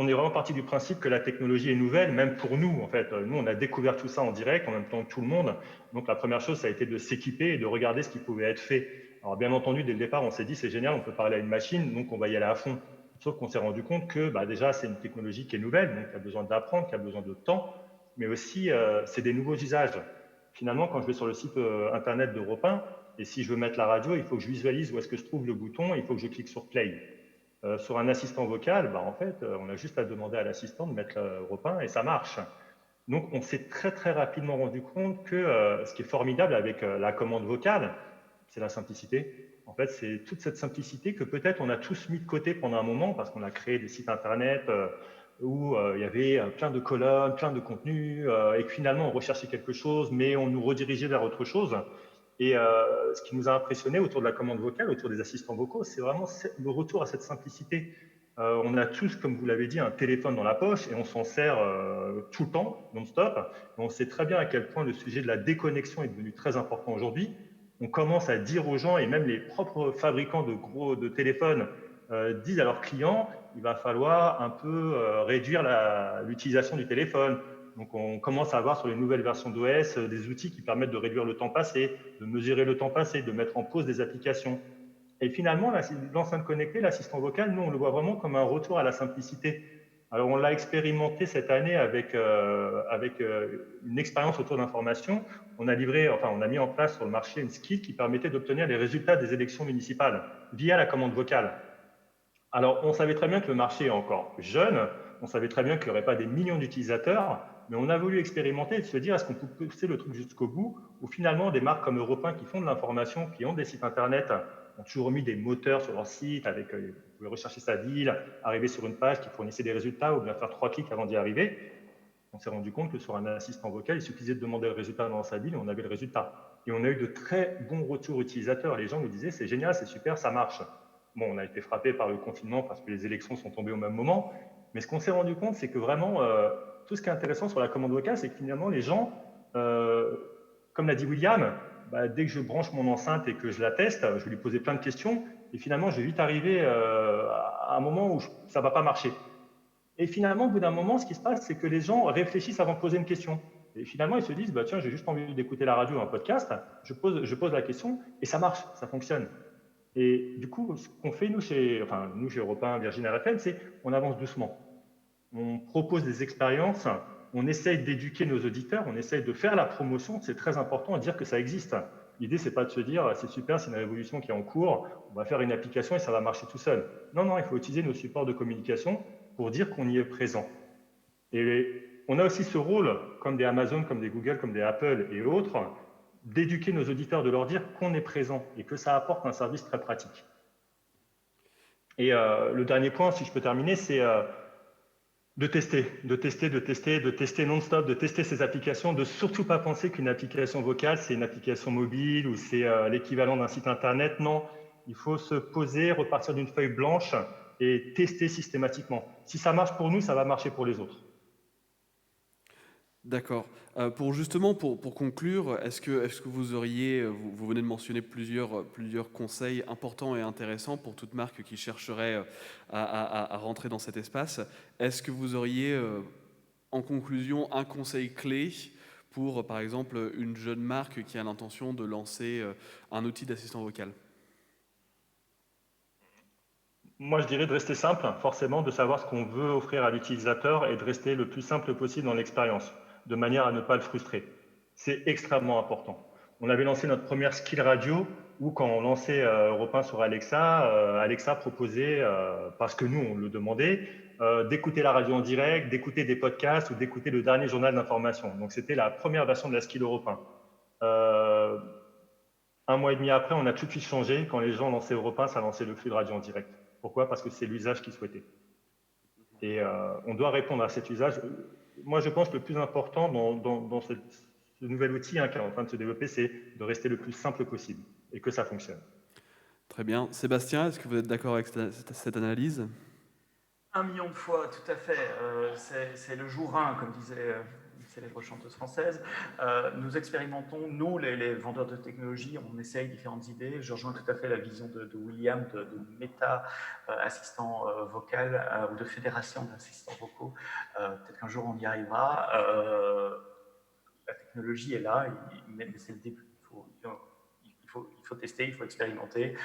est vraiment parti du principe que la technologie est nouvelle, même pour nous, en fait. Nous, on a découvert tout ça en direct, en même temps que tout le monde. Donc, la première chose, ça a été de s'équiper et de regarder ce qui pouvait être fait. Alors, bien entendu, dès le départ, on s'est dit, c'est génial, on peut parler à une machine, donc on va y aller à fond. Sauf qu'on s'est rendu compte que, déjà, c'est une technologie qui est nouvelle, donc qui a besoin d'apprendre, qui a besoin de temps, mais aussi, c'est des nouveaux usages. Finalement, quand je vais sur le site internet d'Europe 1, et si je veux mettre la radio, il faut que je visualise où est-ce que je trouve le bouton, il faut que je clique sur Play. Sur un assistant vocal, en fait, on a juste à demander à l'assistant de mettre Europe 1 et ça marche. Donc, on s'est très, très rapidement rendu compte que ce qui est formidable avec la commande vocale, c'est la simplicité. En fait, c'est toute cette simplicité que peut-être on a tous mis de côté pendant un moment parce qu'on a créé des sites internet où il y avait plein de colonnes, plein de contenus et que finalement, on recherchait quelque chose, mais on nous redirigeait vers autre chose. Et ce qui nous a impressionné autour de la commande vocale, autour des assistants vocaux, c'est vraiment le retour à cette simplicité. On a tous, comme vous l'avez dit, un téléphone dans la poche et on s'en sert tout le temps, non-stop. On sait très bien à quel point le sujet de la déconnexion est devenu très important aujourd'hui. On commence à dire aux gens, et même les propres fabricants de téléphones disent à leurs clients, il va falloir un peu réduire l'utilisation du téléphone. Donc, on commence à avoir sur les nouvelles versions d'OS des outils qui permettent de réduire le temps passé, de mesurer le temps passé, de mettre en pause des applications. Et finalement, l'enceinte connectée, l'assistant vocal, nous, on le voit vraiment comme un retour à la simplicité. Alors, on l'a expérimenté cette année avec une expérience autour d'information. On a mis en place sur le marché une skill qui permettait d'obtenir les résultats des élections municipales via la commande vocale. Alors, on savait très bien que le marché est encore jeune, on savait très bien qu'il n'y aurait pas des millions d'utilisateurs, mais on a voulu expérimenter et se dire, est-ce qu'on peut pousser le truc jusqu'au bout, où finalement des marques comme Europe 1 qui font de l'information, qui ont des sites internet, ont toujours mis des moteurs sur leur site, avec, vous pouvez rechercher sa ville, arriver sur une page qui fournissait des résultats, ou bien faire 3 clics avant d'y arriver. On s'est rendu compte que sur un assistant vocal, il suffisait de demander le résultat dans sa ville et on avait le résultat. Et on a eu de très bons retours utilisateurs. Les gens nous disaient, c'est génial, c'est super, ça marche. Bon, on a été frappé par le confinement parce que les élections sont tombées au même moment. Mais ce qu'on s'est rendu compte, c'est que vraiment, tout ce qui est intéressant sur la commande vocale, c'est que finalement, les gens, comme l'a dit William, dès que je branche mon enceinte et que je la teste, je vais lui poser plein de questions. Et finalement, je vais vite arriver à un moment où ça ne va pas marcher. Et finalement, au bout d'un moment, ce qui se passe, c'est que les gens réfléchissent avant de poser une question. Et finalement, ils se disent, tiens, j'ai juste envie d'écouter la radio ou un podcast. Je pose la question et ça marche, ça fonctionne. Et du coup, ce qu'on fait, nous, chez Europe 1, Virgin RFM, c'est on avance doucement. On propose des expériences, on essaye d'éduquer nos auditeurs, on essaye de faire la promotion, c'est très important de dire que ça existe. L'idée, c'est pas de se dire, c'est super, c'est une révolution qui est en cours, on va faire une application et ça va marcher tout seul. Non, il faut utiliser nos supports de communication pour dire qu'on y est présent. Et on a aussi ce rôle, comme des Amazon, comme des Google, comme des Apple et autres, d'éduquer nos auditeurs, de leur dire qu'on est présent et que ça apporte un service très pratique. Et le dernier point, si je peux terminer, c'est de tester non-stop, de tester ces applications, de surtout pas penser qu'une application vocale, c'est une application mobile ou c'est l'équivalent d'un site internet. Non, il faut se poser, repartir d'une feuille blanche et tester systématiquement. Si ça marche pour nous, ça va marcher pour les autres. D'accord. Pour conclure, est-ce que vous auriez, vous venez de mentionner plusieurs conseils importants et intéressants pour toute marque qui chercherait à rentrer dans cet espace. Est-ce que vous auriez, en conclusion, un conseil clé pour, par exemple, une jeune marque qui a l'intention de lancer un outil d'assistant vocal? Moi, je dirais de rester simple, forcément, de savoir ce qu'on veut offrir à l'utilisateur et de rester le plus simple possible dans l'expérience, de manière à ne pas le frustrer. C'est extrêmement important. On avait lancé notre première skill radio où, quand on lançait Europe 1 sur Alexa, Alexa proposait, parce que nous, on le demandait, d'écouter la radio en direct, d'écouter des podcasts ou d'écouter le dernier journal d'information. Donc, c'était la première version de la skill Europe 1. Un mois et demi après, on a tout de suite changé. Quand les gens lançaient Europe 1, ça lançait le flux de radio en direct. Pourquoi? Parce que c'est l'usage qu'ils souhaitaient. Et on doit répondre à cet usage. Moi, je pense que le plus important dans ce nouvel outil qui est en train de se développer, c'est de rester le plus simple possible et que ça fonctionne. Très bien. Sébastien, est-ce que vous êtes d'accord avec cette analyse? 1 million de fois, tout à fait. C'est le jour 1, comme disait une célèbre chanteuse française. Nous expérimentons, nous, les vendeurs de technologie, on essaye différentes idées. Je rejoins tout à fait la vision de William de méta-assistant vocal ou de fédération d'assistants vocaux. Peut-être qu'un jour on y arrivera. La technologie est là, mais c'est le début. Il faut tester, il faut expérimenter,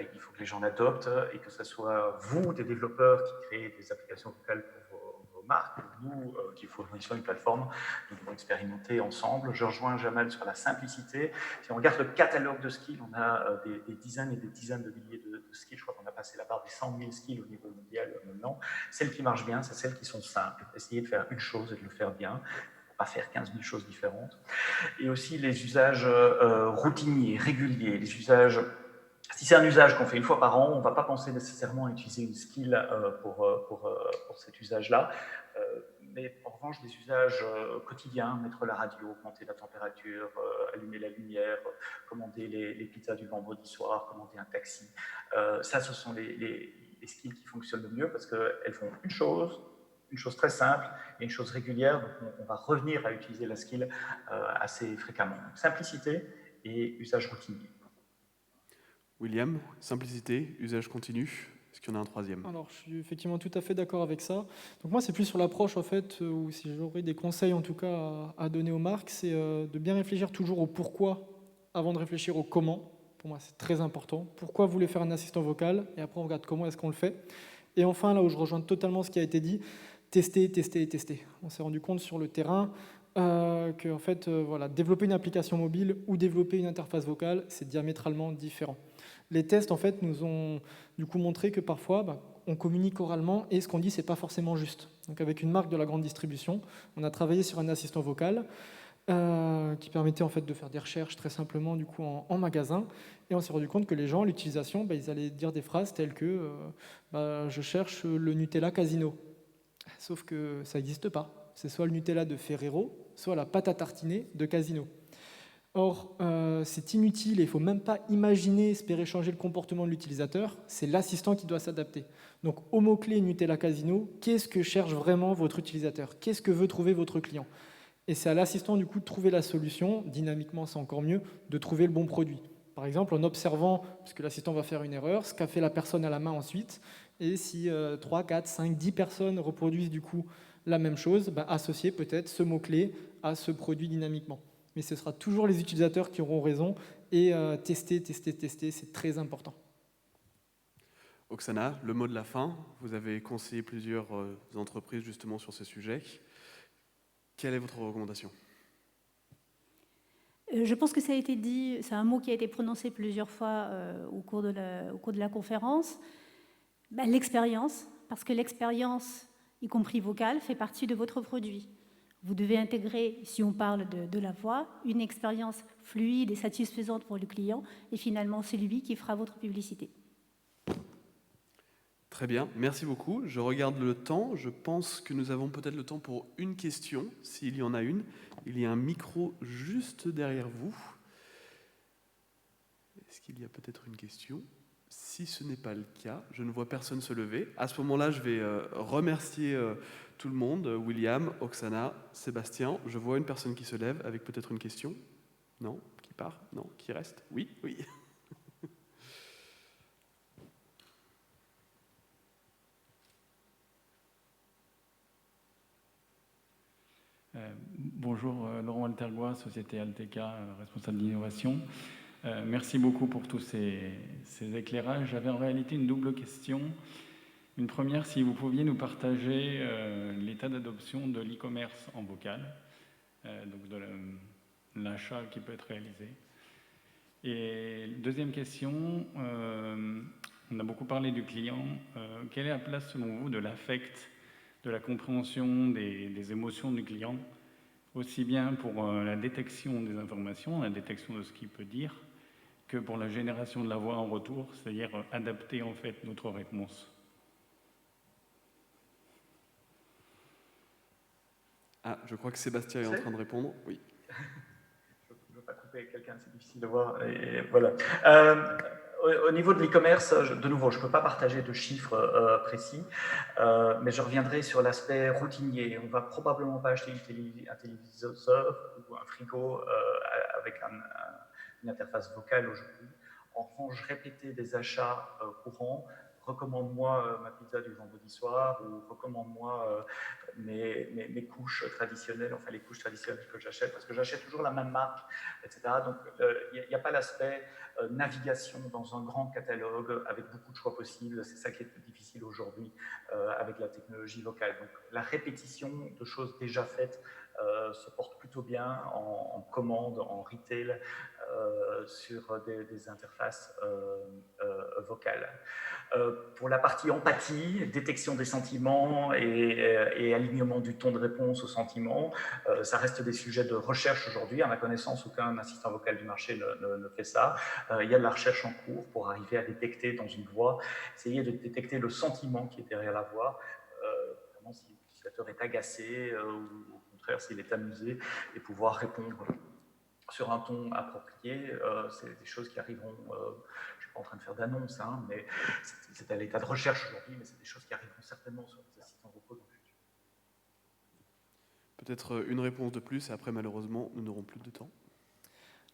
il faut que les gens l'adoptent et que ce soit vous, des développeurs qui créez des applications vocales pour vos marques, nous qui fournissons une plateforme, nous devons expérimenter ensemble. Je rejoins Jamal sur la simplicité. Si on regarde le catalogue de skills, on a des dizaines et des dizaines de milliers de skills. Je crois qu'on a passé la barre des 100 000 skills au niveau mondial maintenant. Celles qui marchent bien, c'est celles qui sont simples. Essayez de faire une chose et de le faire bien. Pas faire 15 000 choses différentes. Et aussi les usages routiniers, réguliers, les usages... Si c'est un usage qu'on fait une fois par an, on ne va pas penser nécessairement à utiliser une skill pour cet usage-là. Mais en revanche, des usages quotidiens, mettre la radio, augmenter la température, allumer la lumière, commander les pizzas du vendredi soir, commander un taxi, ça, ce sont les skills qui fonctionnent le mieux parce qu'elles font une chose très simple et une chose régulière. Donc on va revenir à utiliser la skill assez fréquemment. Donc, simplicité et usage routinier. William, simplicité, usage continu. Est-ce qu'il y en a un troisième? Alors, je suis effectivement tout à fait d'accord avec ça. Donc moi, c'est plus sur l'approche, en fait, où si j'aurais des conseils, en tout cas, à donner aux marques, c'est de bien réfléchir toujours au pourquoi avant de réfléchir au comment. Pour moi, c'est très important. Pourquoi vous voulez faire un assistant vocal? Et après, on regarde comment est-ce qu'on le fait. Et enfin, là où je rejoins totalement ce qui a été dit, tester, tester et tester. On s'est rendu compte sur le terrain que, en fait, voilà, développer une application mobile ou développer une interface vocale, c'est diamétralement différent. Les tests, en fait, nous ont du coup montré que parfois, on communique oralement et ce qu'on dit, c'est pas forcément juste. Donc, avec une marque de la grande distribution, on a travaillé sur un assistant vocal qui permettait en fait de faire des recherches très simplement du coup en magasin. Et on s'est rendu compte que les gens, l'utilisation, ils allaient dire des phrases telles que je cherche le Nutella Casino. Sauf que ça n'existe pas. C'est soit le Nutella de Ferrero, soit la pâte à tartiner de Casino. Or, c'est inutile et il ne faut même pas imaginer, espérer changer le comportement de l'utilisateur. C'est l'assistant qui doit s'adapter. Donc, au mot-clé Nutella Casino, qu'est-ce que cherche vraiment votre utilisateur? Qu'est-ce que veut trouver votre client? Et c'est à l'assistant, du coup, de trouver la solution. Dynamiquement, c'est encore mieux, de trouver le bon produit. Par exemple, en observant, parce que l'assistant va faire une erreur, ce qu'a fait la personne à la main ensuite. Et si 3, 4, 5, 10 personnes reproduisent du coup la même chose, associer peut-être ce mot-clé à ce produit dynamiquement. Mais ce sera toujours les utilisateurs qui auront raison et tester, c'est très important. Oksana, le mot de la fin. Vous avez conseillé plusieurs entreprises justement sur ce sujet. Quelle est votre recommandation? Je pense que ça a été dit, c'est un mot qui a été prononcé plusieurs fois au cours de la conférence. L'expérience, parce que l'expérience, y compris vocale, fait partie de votre produit. Vous devez intégrer, si on parle de la voix, une expérience fluide et satisfaisante pour le client, et finalement c'est lui qui fera votre publicité. Très bien, merci beaucoup. Je regarde le temps. Je pense que nous avons peut-être le temps pour une question, s'il y en a une. Il y a un micro juste derrière vous. Est-ce qu'il y a peut-être une question ? Si ce n'est pas le cas, je ne vois personne se lever. À ce moment-là, je vais remercier tout le monde, William, Oksana, Sébastien. Je vois une personne qui se lève avec peut-être une question. Non ? Qui part ? Non ? Qui reste ? Oui, oui. Bonjour, Laurent Altergois, Société Alteca, responsable d'innovation. Merci beaucoup pour tous ces éclairages. J'avais en réalité une double question. Une première, si vous pouviez nous partager l'état d'adoption de l'e-commerce en vocal, donc de l'achat qui peut être réalisé. Et deuxième question, on a beaucoup parlé du client. Quelle est la place, selon vous, de l'affect, de la compréhension des émotions du client, aussi bien pour la détection des informations, la détection de ce qu'il peut dire, que pour la génération de la voix en retour, c'est-à-dire adapter en fait notre réponse. Ah, je crois que Sébastien est en train de répondre. Oui. Je ne veux pas couper quelqu'un, c'est difficile de voir. Et voilà. Au niveau de l'e-commerce, de nouveau, je ne peux pas partager de chiffres précis, mais je reviendrai sur l'aspect routinier. On ne va probablement pas acheter un téléviseur ou un frigo avec une interface vocale aujourd'hui. En revanche, répéter des achats courants, recommande-moi ma pizza du vendredi soir ou recommande-moi mes couches traditionnelles, enfin les couches traditionnelles que j'achète, parce que j'achète toujours la même marque, etc. Donc, il n'y a pas l'aspect navigation dans un grand catalogue avec beaucoup de choix possibles. C'est ça qui est difficile aujourd'hui avec la technologie vocale. Donc, la répétition de choses déjà faites se porte plutôt bien en commande, en retail, sur des interfaces vocales. Pour la partie empathie, détection des sentiments et alignement du ton de réponse aux sentiments, ça reste des sujets de recherche aujourd'hui. À ma connaissance, aucun assistant vocal du marché ne fait ça. Il y a de la recherche en cours pour arriver à détecter dans une voix, essayer de détecter le sentiment qui est derrière la voix, notamment si l'utilisateur est agacé ou au contraire s'il est amusé, et pouvoir répondre sur un ton approprié. C'est des choses qui arriveront, je ne suis pas en train de faire d'annonce, hein, mais c'est à l'état de recherche aujourd'hui, mais c'est des choses qui arriveront certainement sur les assistants vocaux dans le futur. Peut-être une réponse de plus, et après, malheureusement, nous n'aurons plus de temps.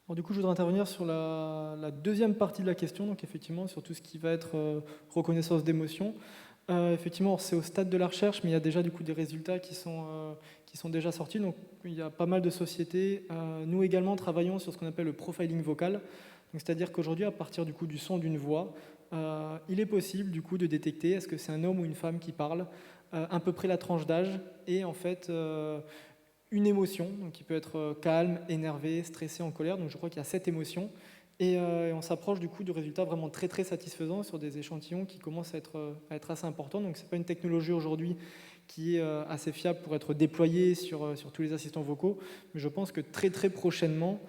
Alors, du coup, je voudrais intervenir sur la deuxième partie de la question, donc effectivement sur tout ce qui va être reconnaissance d'émotion. Effectivement, c'est au stade de la recherche, mais il y a déjà du coup des résultats qui sont déjà sortis. Donc, il y a pas mal de sociétés. Nous également travaillons sur ce qu'on appelle le profiling vocal. C'est-à-dire qu'aujourd'hui, à partir du coup du son d'une voix, il est possible du coup de détecter est-ce que c'est un homme ou une femme qui parle, à peu près la tranche d'âge et en fait une émotion, donc qui peut être calme, énervé, stressé, en colère. Donc je crois qu'il y a 7 émotions. Et on s'approche du coup de résultats vraiment très très satisfaisants sur des échantillons qui commencent à être assez importants. Donc ce n'est pas une technologie aujourd'hui qui est assez fiable pour être déployée sur tous les assistants vocaux, mais je pense que très très prochainement,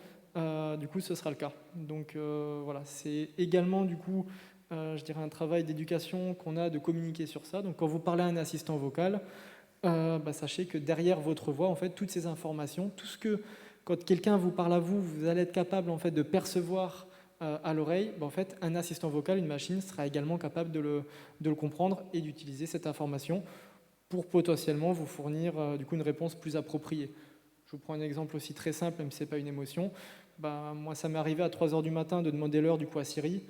du coup, ce sera le cas. Donc voilà, c'est également du coup, je dirais un travail d'éducation qu'on a de communiquer sur ça. Donc quand vous parlez à un assistant vocal, sachez que derrière votre voix, en fait, toutes ces informations, tout ce que quand quelqu'un vous parle à vous, vous allez être capable en fait de percevoir à l'oreille. En fait, un assistant vocal, une machine, sera également capable de le comprendre et d'utiliser cette information pour potentiellement vous fournir du coup une réponse plus appropriée. Je vous prends un exemple aussi très simple, même si ce n'est pas une émotion. Moi, ça m'est arrivé à 3h du matin de demander l'heure du coup à Siri.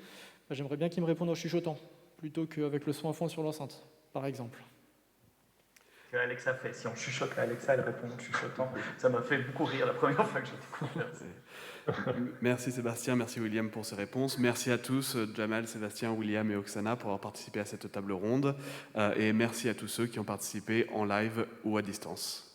J'aimerais bien qu'il me réponde en chuchotant, plutôt qu'avec le son à fond sur l'enceinte, par exemple. Que Alexa fait. Si on chuchote à Alexa, elle répond en chuchotant. Ça m'a fait beaucoup rire la première fois que j'ai découvert ça. Merci Sébastien, merci William pour ces réponses. Merci à tous, Jamal, Sébastien, William et Oksana pour avoir participé à cette table ronde. Et merci à tous ceux qui ont participé en live ou à distance.